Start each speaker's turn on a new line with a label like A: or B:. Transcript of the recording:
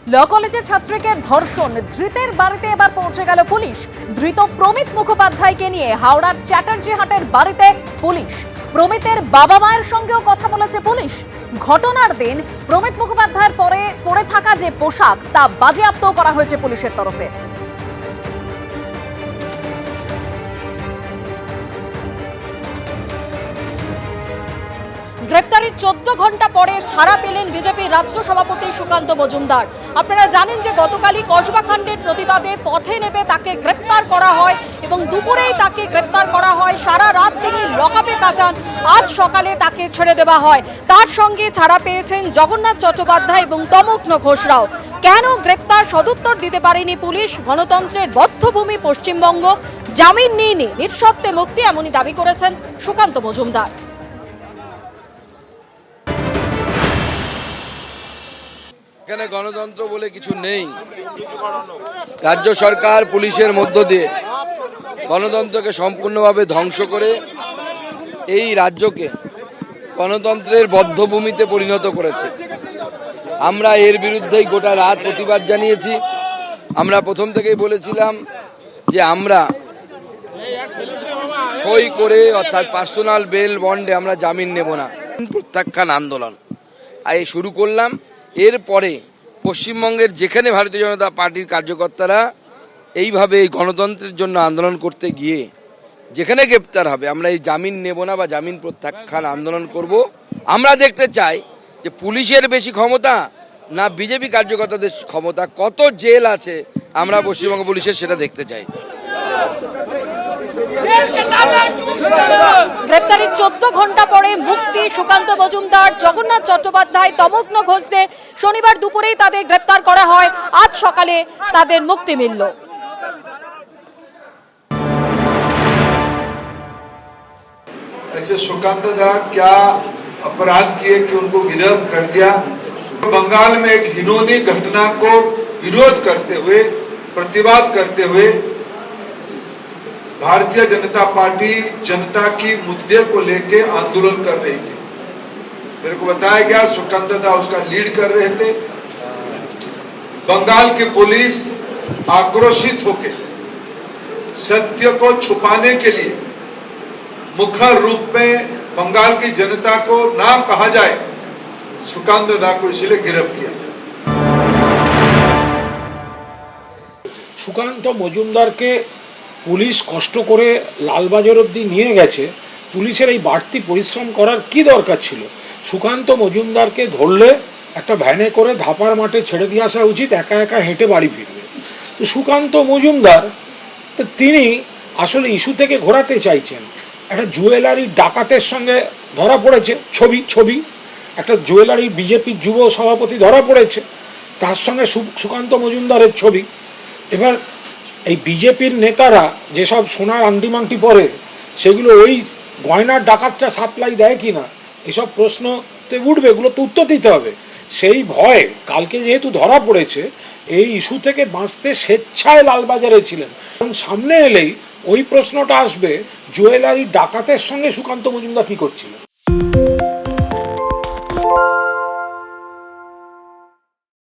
A: ল কলেজে ছাত্রীকে ধর্ষণ, ধৃতের বাড়িতে এবার পৌঁছে গেল পুলিশ। ধৃত প্রমিত মুখোপাধ্যায়কে নিয়ে হাওড়ার চ্যাটার্জিহাটের বাড়িতে পুলিশ। প্রমিতের বাবা মায়ের সঙ্গেও কথা বলেছে পুলিশ। ঘটনার দিন প্রমিত মুখোপাধ্যায়ের পরে থাকা যে পোশাক তা বাজেয়াপ্ত করা হয়েছে পুলিশের তরফে। গ্রেপ্তারির 14 ঘন্টা পরে ছাড়া পেলেন বিজেপি রাজ্য সভাপতি সুকান্ত মজুমদার। আপনারা জানেন যে গতকালই কসবাকাণ্ডের প্রতিবাদে পথে নেমে তাকে গ্রেপ্তার করা হয় এবং দুপুরেই তাকে গ্রেপ্তার করা হয়। সারা রাত তিনি লকআপে কাটান, আজ সকালে তাকে ছেড়ে দেওয়া হয়। তার সঙ্গে ছাড়া পেয়েছেন জগন্নাথ চট্টোপাধ্যায় এবং তমগ্ন ঘোষরাও। কেন গ্রেপ্তার সদুত্তর দিতে পারেনি পুলিশ। গণতন্ত্রের বদ্ধভূমি পশ্চিমবঙ্গ, জামিন নিয়ে নিঃশর্তে মুক্তি, এমনই দাবি করেছেন সুকান্ত মজুমদার।
B: এখানে গণতন্ত্র বলে কিছু নেই। রাজ্য সরকার পুলিশের মধ্য দিয়ে গণতন্ত্রকে সম্পূর্ণভাবে ধ্বংস করে এই রাজ্যকে গণতন্ত্রের বদ্ধভূমিতে পরিণত করেছে। আমরা এর বিরুদ্ধেই গোটা রাত প্রতিবাদ জানিয়েছি। আমরা প্রথম থেকেই বলেছিলাম যে আমরা সই করে অর্থাৎ পার্সোনাল বেল বন্ডে আমরা জামিন নেব না, প্রত্যাখ্যান আন্দোলন এই শুরু করলাম। এরপরে পশ্চিমবঙ্গের যেখানে ভারতীয় জনতা পার্টির কার্যকর্তারা এইভাবে এই গণতন্ত্রের জন্য আন্দোলন করতে গিয়ে যেখানে গ্রেপ্তার হবে, আমরা এই জামিন নেব না বা জামিন প্রত্যাখ্যান আন্দোলন করব। আমরা দেখতে চাই যে পুলিশের বেশি ক্ষমতা না বিজেপি কার্যকর্তাদের ক্ষমতা, কত জেল আছে আমরা পশ্চিমবঙ্গ পুলিশের সেটা দেখতে চাই।
A: গ্রেপ্তারির 14 ঘন্টা পরে মুক্তি সুকান্ত মজুমদার, জগন্নাথ চট্টোপাধ্যায়, তমগ্ন ঘোষদের। শনিবার দুপুরেই তাদের গ্রেপ্তার করা হয়, আজ সকালে তাদের মুক্তি মিলল।
C: ऐसे सुकांत दा क्या अपराध किए कि उनको गिरफ्तार कर दिया। बंगाल में एक घिनौनी घटना को विरोध करते हुए, प्रतिवाद करते हुए भारतीय जनता पार्टी जनता की मुद्दे को लेके आंदोलन कर रही थी। मेरे को बताया गया सुकांत दा उसका लीड कर रहे थे। बंगाल की पुलिस आक्रोशित होकर सत्य को छुपाने के लिए मुखर रूप में बंगाल की जनता को ना कहा जाए, सुकांत दा को इसलिए गिरफ्तार किया।
D: সুকান্ত মজুমদারকে পুলিশ কষ্ট করে লালবাজার অবধি নিয়ে গেছে। পুলিশের এই বাড়তি পরিশ্রম করার কি দরকার ছিল? সুকান্ত মজুমদারকে ধরলে একটা ভ্যানে করে ধাপার মাঠে ছেড়ে দিয়ে আসা উচিত, একা একা হেঁটে বাড়ি ফিরবে। তো সুকান্ত মজুমদার তো তিনি আসলে ইস্যু থেকে ঘোরাতে চাইছেন। একটা জুয়েলারি ডাকাতের সঙ্গে ধরা পড়েছে, ছবি একটা জুয়েলারি বিজেপির যুব সভাপতি ধরা পড়েছে, তার সঙ্গে সুকান্ত মজুমদারের ছবি। এবার এই বিজেপির নেতারা যেসব সোনার আংটি মাংটি পরে সেগুলো ওই গয়নার ডাকাতটা সাপ্লাই দেয় কি না, এসব প্রশ্নতে উঠবে, এগুলো তো উত্তর দিতে হবে। সেই ভয়ে কালকে যেহেতু ধরা পড়েছে, এই ইস্যু থেকে বাঁচতে স্বেচ্ছায় লালবাজারে ছিলেন। কারণ সামনে এলেই ওই প্রশ্নটা আসবে, জুয়েলারি ডাকাতের সঙ্গে সুকান্ত মজুমদার কী করছিলেন।